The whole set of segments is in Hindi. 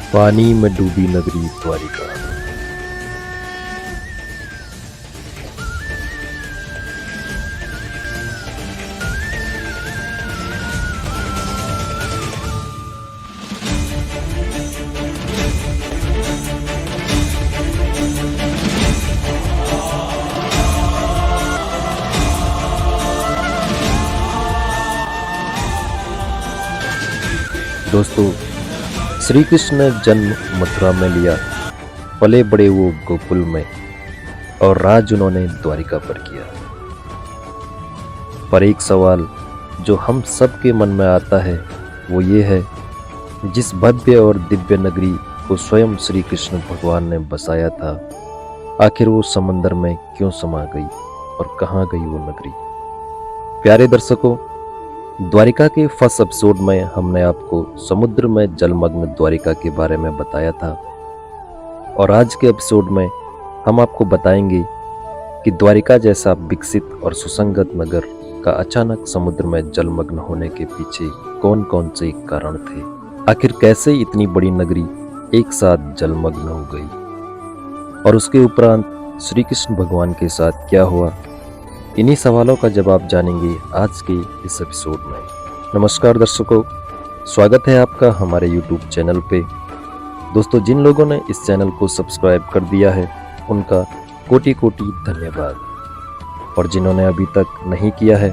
पानी में डूबी नगरी द्वारिका। दोस्तों, श्री कृष्ण ने जन्म मथुरा में लिया, पले बड़े वो गोकुल में, और राज उन्होंने द्वारिका पर किया। पर एक सवाल जो हम सब के मन में आता है वो ये है, जिस भव्य और दिव्य नगरी को स्वयं श्री कृष्ण भगवान ने बसाया था, आखिर वो समंदर में क्यों समा गई और कहाँ गई वो नगरी। प्यारे दर्शकों, द्वारिका के फर्स्ट एपिसोड में हमने आपको समुद्र में जलमग्न द्वारिका के बारे में बताया था, और आज के एपिसोड में हम आपको बताएंगे कि द्वारिका जैसा विकसित और सुसंगत नगर का अचानक समुद्र में जलमग्न होने के पीछे कौन कौन से कारण थे। आखिर कैसे इतनी बड़ी नगरी एक साथ जलमग्न हो गई, और उसके उपरांत श्री कृष्ण भगवान के साथ क्या हुआ। इन्हीं सवालों का जवाब जानेंगे आज के इस एपिसोड में। नमस्कार दर्शकों, स्वागत है आपका हमारे YouTube चैनल पे। दोस्तों, जिन लोगों ने इस चैनल को सब्सक्राइब कर दिया है उनका कोटि कोटि धन्यवाद, और जिन्होंने अभी तक नहीं किया है,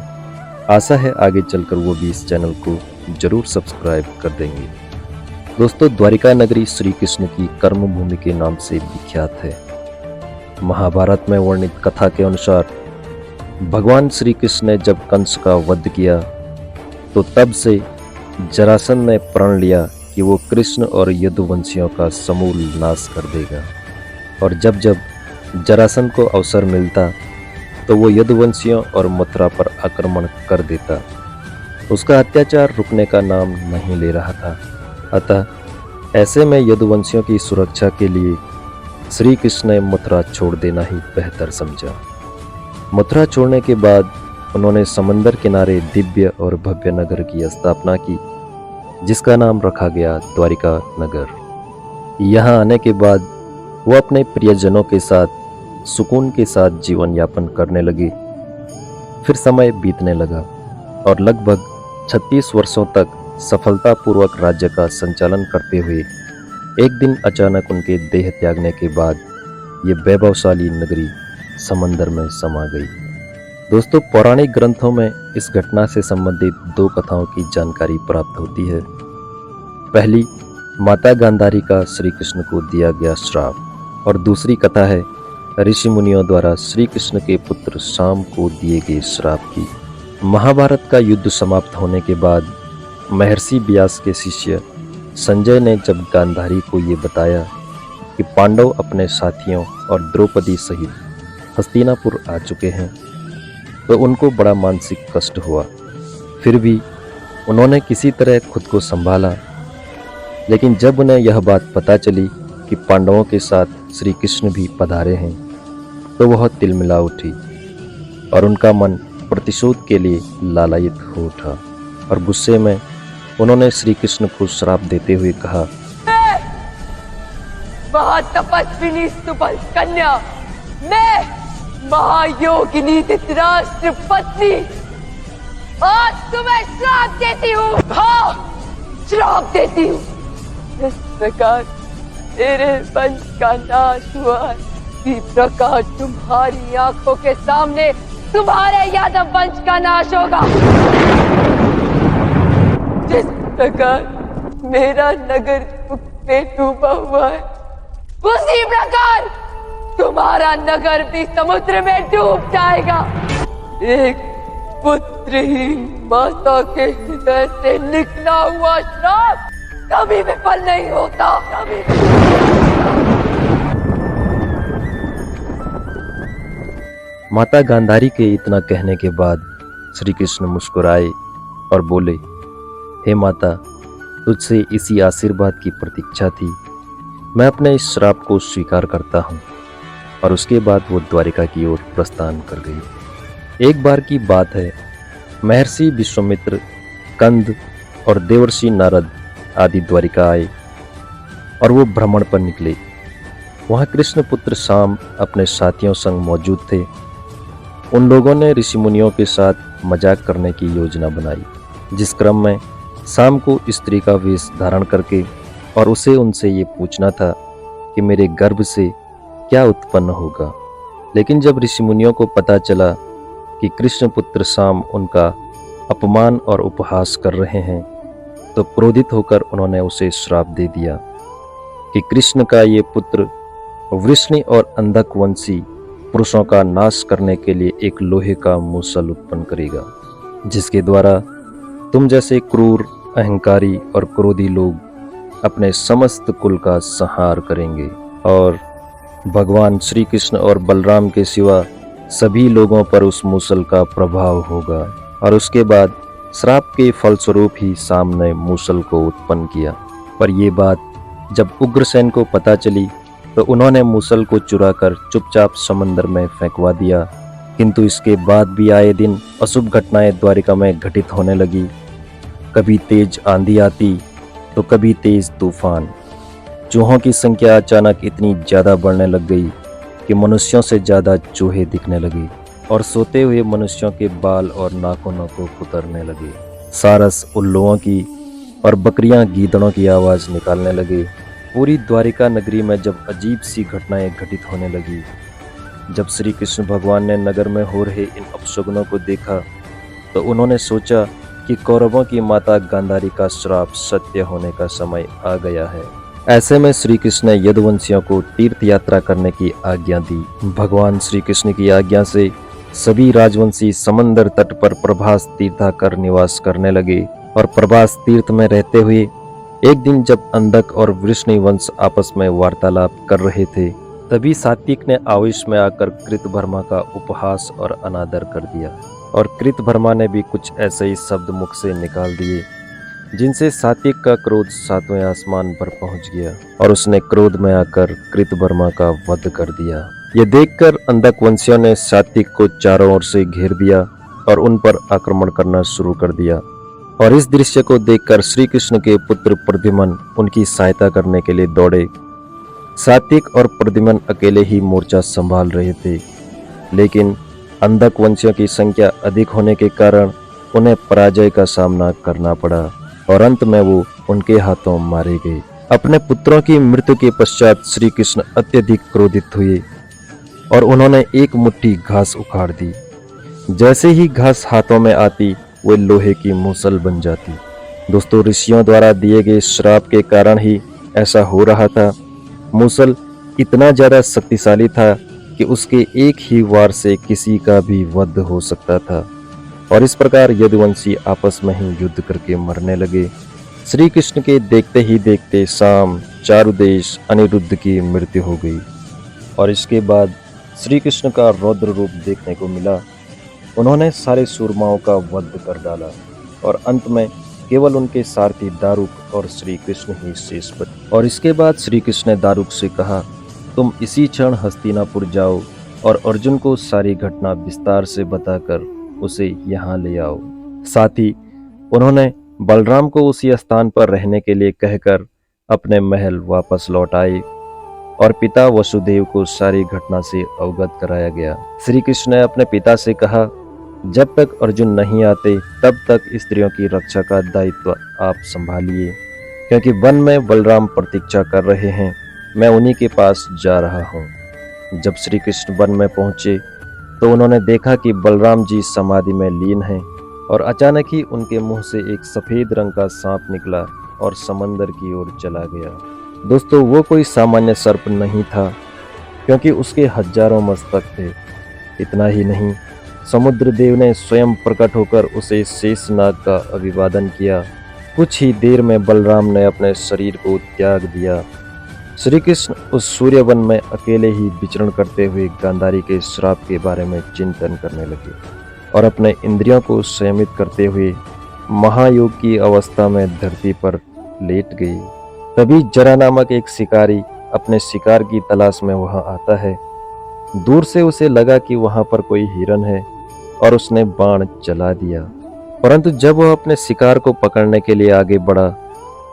आशा है आगे चलकर वो भी इस चैनल को जरूर सब्सक्राइब कर देंगे। दोस्तों, द्वारिका नगरी श्री कृष्ण की कर्मभूमि के नाम से विख्यात है। महाभारत में वर्णित कथा के अनुसार भगवान श्री कृष्ण ने जब कंस का वध किया तो तब से जरासंध ने प्रण लिया कि वो कृष्ण और यदुवंशियों का समूल नाश कर देगा, और जब जब जरासंध को अवसर मिलता तो वो यदुवंशियों और मथुरा पर आक्रमण कर देता। उसका अत्याचार रुकने का नाम नहीं ले रहा था। अतः ऐसे में यदुवंशियों की सुरक्षा के लिए श्री कृष्ण ने मथुरा छोड़ देना ही बेहतर समझा। मथुरा छोड़ने के बाद उन्होंने समंदर किनारे दिव्य और भव्य नगर की स्थापना की, जिसका नाम रखा गया द्वारिका नगर। यहाँ आने के बाद वो अपने प्रियजनों के साथ सुकून के साथ जीवन यापन करने लगे। फिर समय बीतने लगा और लगभग 36 वर्षों तक सफलतापूर्वक राज्य का संचालन करते हुए एक दिन अचानक उनके देह त्यागने के बाद ये वैभवशाली नगरी समंदर में समा गई। दोस्तों, पौराणिक ग्रंथों में इस घटना से संबंधित दो कथाओं की जानकारी प्राप्त होती है। पहली, माता गांधारी का श्री कृष्ण को दिया गया श्राप, और दूसरी कथा है ऋषि मुनियों द्वारा श्री कृष्ण के पुत्र शाम को दिए गए श्राप की। महाभारत का युद्ध समाप्त होने के बाद महर्षि व्यास के शिष्य संजय ने जब गांधारी को ये बताया कि पांडव अपने साथियों और द्रौपदी सहित हस्तिनापुर आ चुके हैं, तो उनको बड़ा मानसिक कष्ट हुआ। फिर भी उन्होंने किसी तरह खुद को संभाला, लेकिन जब उन्हें यह बात पता चली कि पांडवों के साथ श्री कृष्ण भी पधारे हैं, तो वह तिलमिला उठी और उनका मन प्रतिशोध के लिए लालायित हो उठा, और गुस्से में उन्होंने श्री कृष्ण को श्राप देते हुए कहा, महातपस्विनी सुबल कन्या, मैं महायोगिनी धृतराष्ट्र पत्नी आज तुम्हें श्राप देती हूँ। हाँ, श्राप देती हूँ। इस प्रकार तेरे वंश का नाश हुआ है, इसी प्रकार तुम्हारी आंखों के सामने तुम्हारे यादव वंश का नाश होगा। जिस प्रकार मेरा नगर दुख में डूबा हुआ है, उसी प्रकार तुम्हारा नगर भी समुद्र में डूब जाएगा। एक पुत्रहीन माता के हृदय से निकला हुआ श्राप कभी विफल नहीं होता, कभी। माता गांधारी के इतना कहने के बाद श्री कृष्ण मुस्कुराए और बोले, हे माता, तुझसे इसी आशीर्वाद की प्रतीक्षा थी। मैं अपने इस श्राप को स्वीकार करता हूँ। और उसके बाद वो द्वारिका की ओर प्रस्थान कर गई। एक बार की बात है, महर्षि विश्वामित्र, कंद और देवर्षि नारद आदि द्वारिका आए। और वो भ्रमण पर निकले। वहाँ कृष्ण पुत्र शाम अपने साथियों संग मौजूद थे। उन लोगों ने ऋषि मुनियों के साथ मजाक करने की योजना बनाई, जिस क्रम में शाम को स्त्री का वेश धारण करके और उसे उनसे ये पूछना था कि मेरे गर्भ से क्या उत्पन्न होगा। लेकिन जब ऋषि मुनियों को पता चला कि कृष्ण पुत्र शाम उनका अपमान और उपहास कर रहे हैं, तो क्रोधित होकर उन्होंने उसे श्राप दे दिया कि कृष्ण का ये पुत्र वृष्णि और अंधक वंशी पुरुषों का नाश करने के लिए एक लोहे का मूसल उत्पन्न करेगा, जिसके द्वारा तुम जैसे क्रूर, अहंकारी और क्रोधी लोग अपने समस्त कुल का संहार करेंगे और भगवान श्री कृष्ण और बलराम के सिवा सभी लोगों पर उस मूसल का प्रभाव होगा। और उसके बाद श्राप के फलस्वरूप ही शाम ने मूसल को उत्पन्न किया। पर यह बात जब उग्रसेन को पता चली तो उन्होंने मूसल को चुराकर चुपचाप समंदर में फेंकवा दिया। किंतु इसके बाद भी आए दिन अशुभ घटनाएं द्वारिका में घटित होने लगी। कभी तेज आंधी आती तो कभी तेज तूफान। चूहों की संख्या अचानक इतनी ज़्यादा बढ़ने लग गई कि मनुष्यों से ज़्यादा चूहे दिखने लगे और सोते हुए मनुष्यों के बाल और नाखूनों को कुतरने लगे। सारस उल्लुओं की और बकरियां गीदड़ों की आवाज़ निकालने लगे। पूरी द्वारिका नगरी में जब अजीब सी घटनाएं घटित होने लगी, जब श्री कृष्ण भगवान ने नगर में हो रहे इन अपशगुनों को देखा, तो उन्होंने सोचा कि कौरवों की माता गांधारी का श्राप सत्य होने का समय आ गया है। ऐसे में श्री कृष्ण ने यदुवंशियों को तीर्थ यात्रा करने की आज्ञा दी। भगवान श्री कृष्ण की आज्ञा से सभी राजवंशी समंदर तट पर प्रभास तीर्था कर निवास करने लगे और प्रभास तीर्थ में रहते हुए एक दिन जब अंधक और वृष्णि वंश आपस में वार्तालाप कर रहे थे, तभी सात्विक ने आवेश में आकर कृतवर्मा का उपहास और अनादर कर दिया और कृतवर्मा ने भी कुछ ऐसे ही शब्द मुख से निकाल दिए जिनसे सात्विक का क्रोध सातवें आसमान पर पहुंच गया और उसने क्रोध में आकर कृतवर्मा का वध कर दिया। यह देखकर अंधक वंशियों ने सात्विक को चारों ओर से घेर दिया और उन पर आक्रमण करना शुरू कर दिया। और इस दृश्य को देखकर श्री कृष्ण के पुत्र प्रद्युम्न उनकी सहायता करने के लिए दौड़े। सात्विक और प्रद्युम्न अकेले ही मोर्चा संभाल रहे थे, लेकिन अंधक वंशियों की संख्या अधिक होने के कारण उन्हें पराजय का सामना करना पड़ा और अंत में वो उनके हाथों मारे गए। अपने पुत्रों की मृत्यु के पश्चात श्री कृष्ण अत्यधिक क्रोधित हुए और उन्होंने एक मुट्ठी घास उखाड़ दी। जैसे ही घास हाथों में आती वे लोहे की मूसल बन जाती। दोस्तों, ऋषियों द्वारा दिए गए श्राप के कारण ही ऐसा हो रहा था। मूसल इतना ज्यादा शक्तिशाली था कि उसके एक ही वार से किसी का भी वध हो सकता था और इस प्रकार यदुवंशी आपस में ही युद्ध करके मरने लगे। श्री कृष्ण के देखते ही देखते शाम, चारुदेश, अनिरुद्ध की मृत्यु हो गई और इसके बाद श्री कृष्ण का रौद्र रूप देखने को मिला। उन्होंने सारे सूरमाओं का वध कर डाला और अंत में केवल उनके सारथी दारुक और श्री कृष्ण ही शेष बचे। और इसके बाद श्री कृष्ण ने दारुक से कहा, तुम इसी क्षण हस्तिनापुर जाओ और अर्जुन को सारी घटना विस्तार से बताकर उसे यहाँ ले आओ। साथ ही उन्होंने बलराम को उसी स्थान पर रहने के लिए कहकर अपने महल वापस लौट आए और पिता वसुदेव को सारी घटना से अवगत कराया गया। श्री कृष्ण ने अपने पिता से कहा, जब तक अर्जुन नहीं आते तब तक स्त्रियों की रक्षा का दायित्व आप संभालिए, क्योंकि वन में बलराम प्रतीक्षा कर रहे हैं। मैं उन्हीं के पास जा रहा हूँ। जब श्री कृष्ण वन में पहुंचे तो उन्होंने देखा कि बलराम जी समाधि में लीन हैं और अचानक ही उनके मुंह से एक सफेद रंग का सांप निकला और समंदर की ओर चला गया। दोस्तों, वो कोई सामान्य सर्प नहीं था, क्योंकि उसके हजारों मस्तक थे। इतना ही नहीं, समुद्र देव ने स्वयं प्रकट होकर उसे शेषनाग का अभिवादन किया। कुछ ही देर में बलराम ने अपने शरीर को त्याग दिया। श्री कृष्ण उस सूर्य वन में अकेले ही विचरण करते हुए गांधारी के श्राप के बारे में चिंतन करने लगे और अपने इंद्रियों को संयमित करते हुए महायोग की अवस्था में धरती पर लेट गए। तभी जरा नामक एक शिकारी अपने शिकार की तलाश में वहां आता है। दूर से उसे लगा कि वहां पर कोई हिरन है और उसने बाण चला दिया, परंतु जब वह अपने शिकार को पकड़ने के लिए आगे बढ़ा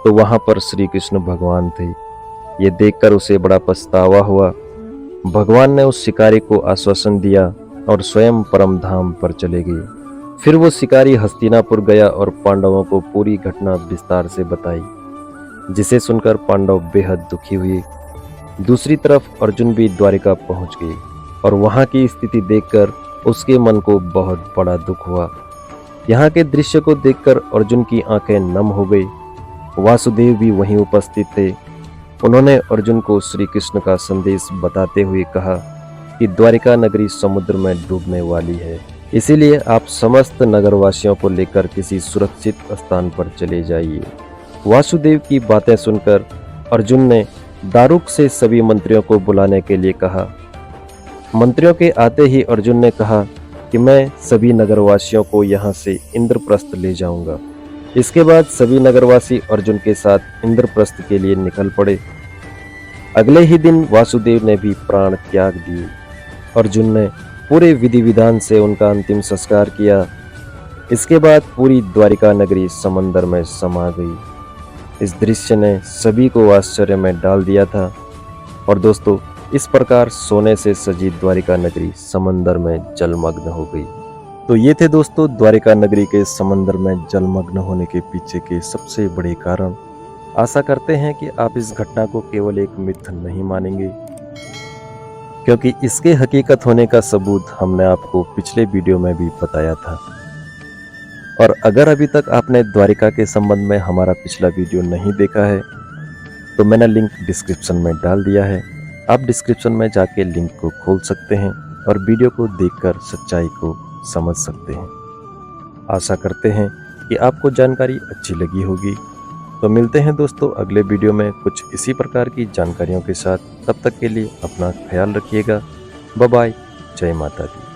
तो वहां पर श्री कृष्ण भगवान थे ये देखकर उसे बड़ा पछतावा हुआ। भगवान ने उस शिकारी को आश्वासन दिया और स्वयं परम धाम पर चले गए। फिर वो शिकारी हस्तिनापुर गया और पांडवों को पूरी घटना विस्तार से बताई, जिसे सुनकर पांडव बेहद दुखी हुए। दूसरी तरफ अर्जुन भी द्वारिका पहुंच गए और वहां की स्थिति देखकर उसके मन को बहुत बड़ा दुख हुआ। यहाँ के दृश्य को देखकर अर्जुन की आंखें नम हो गई। वासुदेव भी वहीं उपस्थित थे। उन्होंने अर्जुन को श्री कृष्ण का संदेश बताते हुए कहा कि द्वारिका नगरी समुद्र में डूबने वाली है, इसीलिए आप समस्त नगरवासियों को लेकर किसी सुरक्षित स्थान पर चले जाइए। वासुदेव की बातें सुनकर अर्जुन ने दारुक से सभी मंत्रियों को बुलाने के लिए कहा। मंत्रियों के आते ही अर्जुन ने कहा कि मैं सभी नगरवासियों को यहाँ से इंद्रप्रस्थ ले जाऊंगा। इसके बाद सभी नगरवासी अर्जुन के साथ इंद्रप्रस्थ के लिए निकल पड़े। अगले ही दिन वासुदेव ने भी प्राण त्याग दिए। अर्जुन ने पूरे विधि विधान से उनका अंतिम संस्कार किया। इसके बाद पूरी द्वारिका नगरी समंदर में समा गई। इस दृश्य ने सभी को आश्चर्य में डाल दिया था। और दोस्तों, इस प्रकार सोने से सजी द्वारिका नगरी समंदर में जलमग्न हो गई। तो ये थे दोस्तों द्वारिका नगरी के समंदर में जलमग्न होने के पीछे के सबसे बड़े कारण। आशा करते हैं कि आप इस घटना को केवल एक मिथ नहीं मानेंगे, क्योंकि इसके हकीकत होने का सबूत हमने आपको पिछले वीडियो में भी बताया था। और अगर अभी तक आपने द्वारिका के संबंध में हमारा पिछला वीडियो नहीं देखा है तो मैंने लिंक डिस्क्रिप्शन में डाल दिया है। आप डिस्क्रिप्शन में जाके लिंक को खोल सकते हैं और वीडियो को देखकर सच्चाई को समझ सकते हैं। आशा करते हैं कि आपको जानकारी अच्छी लगी होगी। तो मिलते हैं दोस्तों अगले वीडियो में कुछ इसी प्रकार की जानकारियों के साथ। तब तक के लिए अपना ख्याल रखिएगा। Bye bye. जय माता दी।